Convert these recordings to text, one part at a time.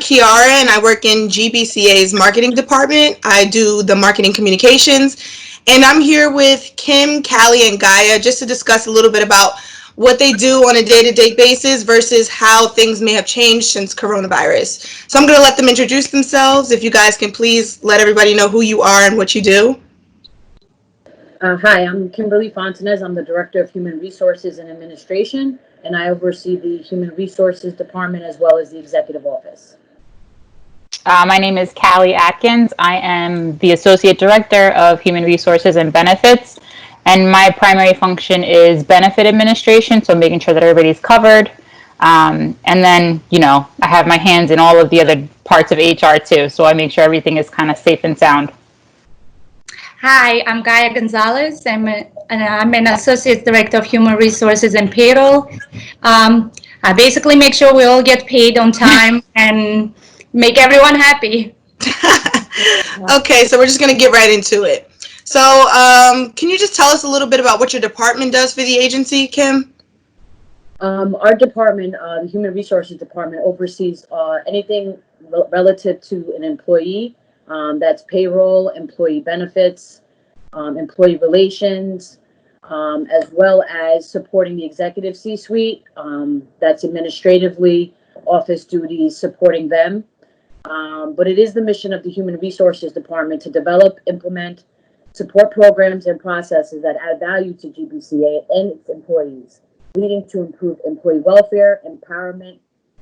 Kiara, and I work in GBCA's marketing department. I do the marketing communications, and I'm here with Kim, Callie, and Gaia just to discuss a little bit about what they do on a day-to-day basis versus how things may have changed since coronavirus. So I'm going to let them introduce themselves. If you guys can please let everybody know who you are and what you do. Hi, I'm Kimberly Fontanez. I'm the Director of Human Resources and Administration, and I oversee the Human Resources Department as well as the Executive Office. My name is Callie Atkins. I am the Associate Director of Human Resources and Benefits, and my primary function is benefit administration, so making sure that everybody's covered. And then, I have my hands in all of the other parts of HR too, so I make sure everything is kind of safe and sound. Hi, I'm Gaia Gonzalez. I'm an Associate Director of Human Resources and Payroll. I basically make sure we all get paid on time and make everyone happy. Okay, so we're just going to get right into it. So can you just tell us a little bit about what your department does for the agency, Kim? Our department, the Human Resources Department, oversees anything relative to an employee. That's payroll, employee benefits, employee relations, as well as supporting the executive C-suite. That's administratively, office duties, supporting them. But it is the mission of the Human Resources Department to develop, implement, support programs and processes that add value to GBCA and its employees, leading to improved employee welfare, empowerment,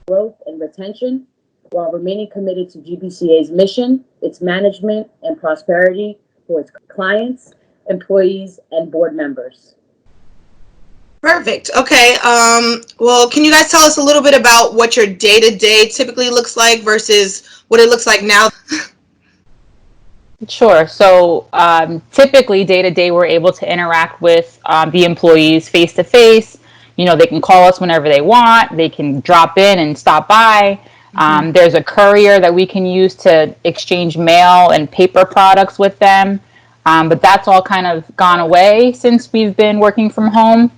growth, and retention, while remaining committed to GBCA's mission, its management, and prosperity for its clients, employees, and board members. Perfect. Okay. Well, can you guys tell us a little bit about what your day-to-day typically looks like versus what it looks like now? Sure. So typically day-to-day, we're able to interact with the employees face-to-face. They can call us whenever they want. They can drop in and stop by. There's a courier that we can use to exchange mail and paper products with them. But that's all kind of gone away since we've been working from home.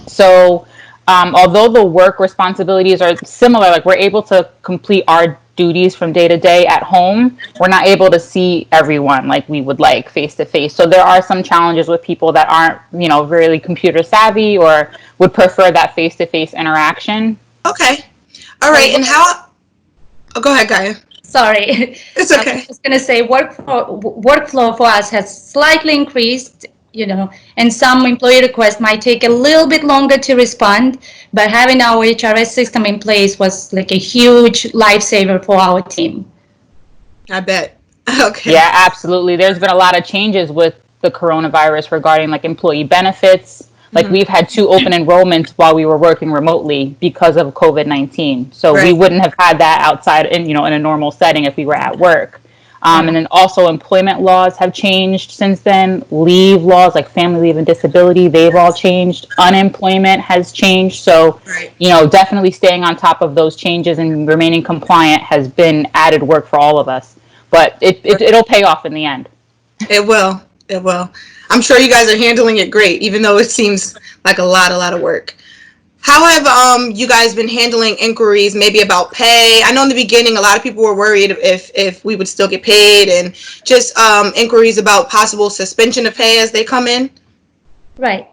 So although the work responsibilities are similar, like we're able to complete our duties from day to day at home, we're not able to see everyone like we would like face to face. So there are some challenges with people that aren't, really computer savvy or would prefer that face to face interaction. Okay. All right. And go ahead, Gaia. Sorry. It's okay. I was just going to say workflow for us has slightly increased, and some employee requests might take a little bit longer to respond, but having our HRS system in place was like a huge lifesaver for our team. I bet. Okay. Yeah, absolutely. There's been a lot of changes with the coronavirus regarding like employee benefits. Like we've had 2 open enrollments while we were working remotely because of COVID-19. So we wouldn't have had that outside in a normal setting if we were at work. And then also employment laws have changed since then. Leave laws like family leave and disability, they've all changed. Unemployment has changed. So, definitely staying on top of those changes and remaining compliant has been added work for all of us. But it'll pay off in the end. It will. It will. I'm sure you guys are handling it great, even though it seems like a lot of work. How have you guys been handling inquiries maybe about pay? I know in the beginning a lot of people were worried if we would still get paid, and just inquiries about possible suspension of pay as they come in. Right.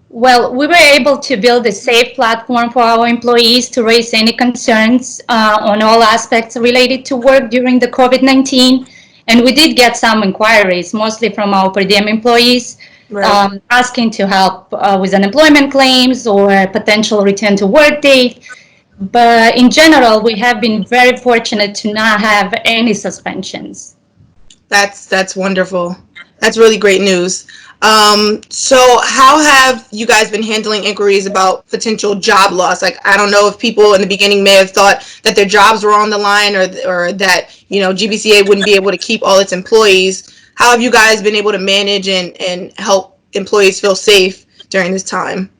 Well, we were able to build a safe platform for our employees to raise any concerns on all aspects related to work during the COVID-19. And we did get some inquiries, mostly from our per diem employees, asking to help with unemployment claims or potential return to work date. But in general, we have been very fortunate to not have any suspensions. That's wonderful. That's really great news. So how have you guys been handling inquiries about potential job loss? Like, I don't know if people in the beginning may have thought that their jobs were on the line or that, GBCA wouldn't be able to keep all its employees. How have you guys been able to manage and help employees feel safe during this time?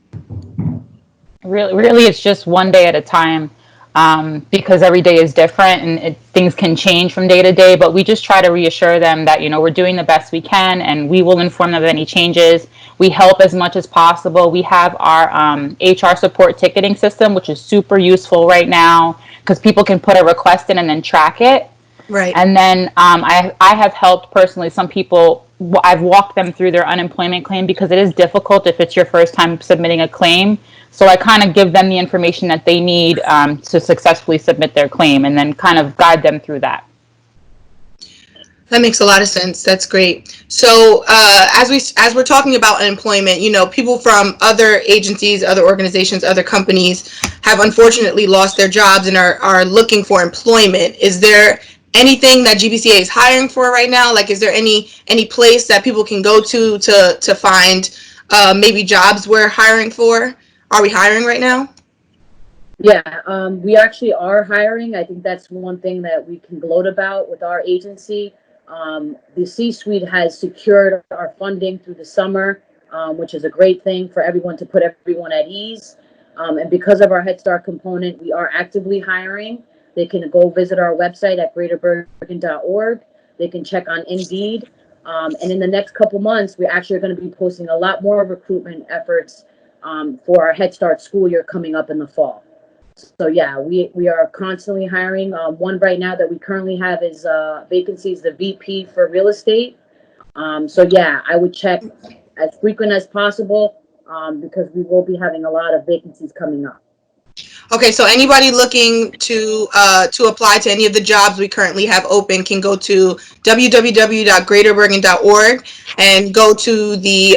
Really, it's just one day at a time. Because every day is different and things can change from day to day, but we just try to reassure them that, we're doing the best we can and we will inform them of any changes. We help as much as possible. We have our HR support ticketing system, which is super useful right now. because people can put a request in and then track it. Right. And then I have helped personally some people. I've walked them through their unemployment claim because it is difficult if it's your first time submitting a claim. So I kind of give them the information that they need to successfully submit their claim, and then kind of guide them through that. That makes a lot of sense. That's great. So as we're talking about unemployment, you know, people from other agencies, other organizations, other companies have unfortunately lost their jobs and are looking for employment. Is there anything that GBCA is hiring for right now? Like, is there any place that people can go to find maybe jobs we're hiring for? Are we hiring right now? Yeah, we actually are hiring. I think that's one thing that we can gloat about with our agency. The C-suite has secured our funding through the summer, which is a great thing for everyone to put everyone at ease. And because of our Head Start component, we are actively hiring. They can go visit our website at greaterbergen.org. They can check on Indeed. And in the next couple months, we actually are going to be posting a lot more recruitment efforts for our Head Start school year coming up in the fall. So yeah, we are constantly hiring. One right now that we currently have is vacancies, the VP for real estate. So yeah, I would check as frequent as possible because we will be having a lot of vacancies coming up. Okay, so anybody looking to apply to any of the jobs we currently have open can go to www.greaterbergen.org and go to the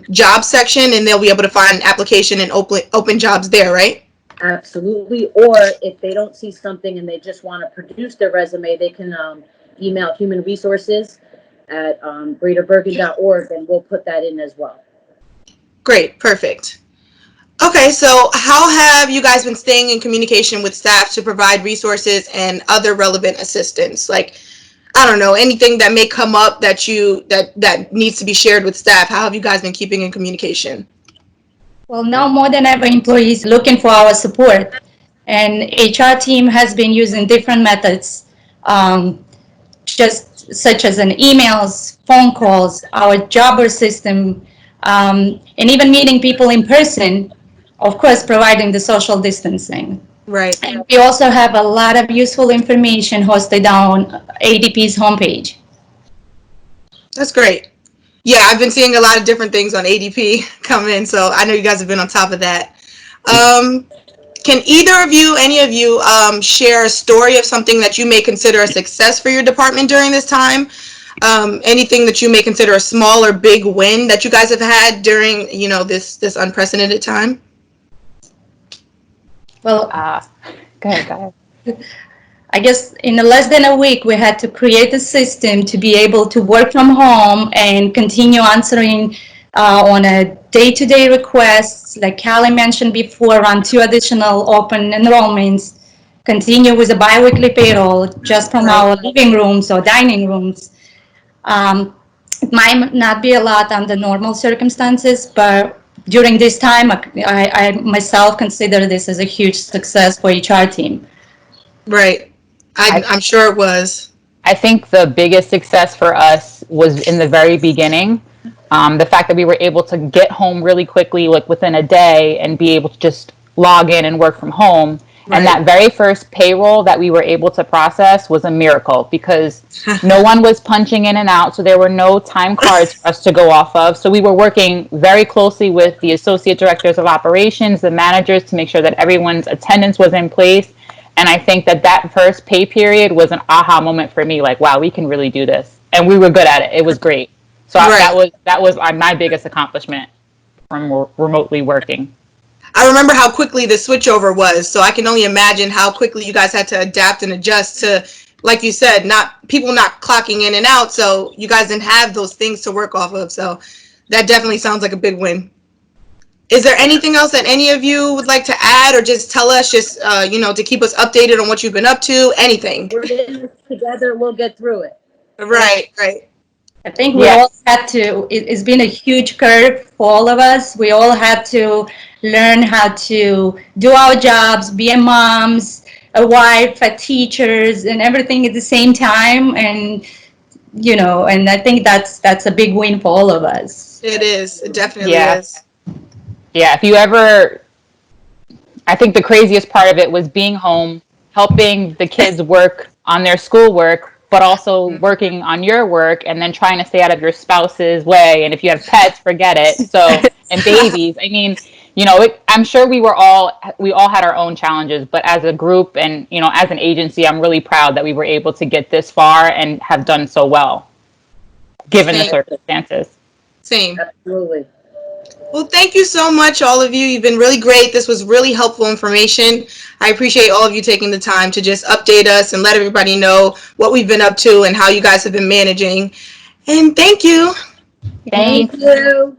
job section, and they'll be able to find an application and open jobs there, right? Absolutely. Or if they don't see something and they just want to produce their resume, they can email human resources at greaterbergen.org, and we'll put that in as well. Great, perfect. Okay, so how have you guys been staying in communication with staff to provide resources and other relevant assistance? Like, I don't know, anything that may come up that that needs to be shared with staff. How have you guys been keeping in communication? Well, now more than ever, employees looking for our support, and HR team has been using different methods, just such as an emails, phone calls, our jobber system, and even meeting people in person, of course, providing the social distancing. Right. And we also have a lot of useful information hosted on ADP's homepage. That's great. Yeah, I've been seeing a lot of different things on ADP come in, so I know you guys have been on top of that. Can any of you, share a story of something that you may consider a success for your department during this time? Anything that you may consider a small or big win that you guys have had during, you know, this unprecedented time? Well, Go ahead. I guess in less than a week, we had to create a system to be able to work from home and continue answering on a day-to-day requests, like Callie mentioned before, run 2 additional open enrollments, continue with the biweekly payroll just from our living rooms or dining rooms. It might not be a lot under normal circumstances, but during this time, I myself consider this as a huge success for HR team. Right. I'm sure it was. I think the biggest success for us was in the very beginning. The fact that we were able to get home really quickly, like within a day, and be able to just log in and work from home. Right. And that very first payroll that we were able to process was a miracle because no one was punching in and out. So there were no time cards for us to go off of. So we were working very closely with the associate directors of operations, the managers, to make sure that everyone's attendance was in place. And I think that first pay period was an aha moment for me. Like, wow, we can really do this. And we were good at it. It was great. So that was my biggest accomplishment from remotely working. I remember how quickly the switchover was, so I can only imagine how quickly you guys had to adapt and adjust to, like you said, people not clocking in and out, so you guys didn't have those things to work off of. So that definitely sounds like a big win. Is there anything else that any of you would like to add, or just tell us, to keep us updated on what you've been up to? Anything? We're in this together. We'll get through it. Right. I think we all had to, it's been a huge curve for all of us. We all had to learn how to do our jobs, be a moms, a wife, a teachers, and everything at the same time. And, and I think that's a big win for all of us. It is. It definitely is. Yeah, I think the craziest part of it was being home, helping the kids work on their schoolwork, but also working on your work, and then trying to stay out of your spouse's way. And if you have pets, forget it. So, and babies, I mean, you know, I'm sure we all had our own challenges, but as a group and, you know, as an agency, I'm really proud that we were able to get this far and have done so well, given the Same. circumstances. Same. Absolutely. Well, thank you so much, all of you. You've been really great. This was really helpful information. I appreciate all of you taking the time to just update us and let everybody know what we've been up to and how you guys have been managing. And thank you. Thanks. Thank you.